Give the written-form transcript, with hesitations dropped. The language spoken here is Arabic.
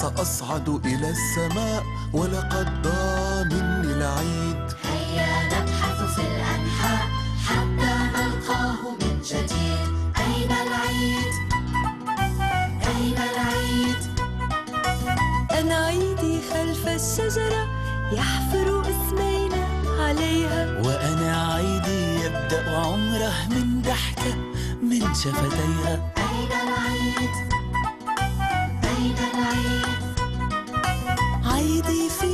سأصعد إلى السماء ولقد ضاع مني العيد. هيا نبحث في الأنحاء حتى نلقاه من جديد. أين العيد؟ أين العيد؟ أنا عيدي خلف الشجرة يحفر اسمينا عليها. وأنا عيدي يبدأ عمره من ضحكة من شفتيها. أين العيد؟ أين العيد؟ عيدي في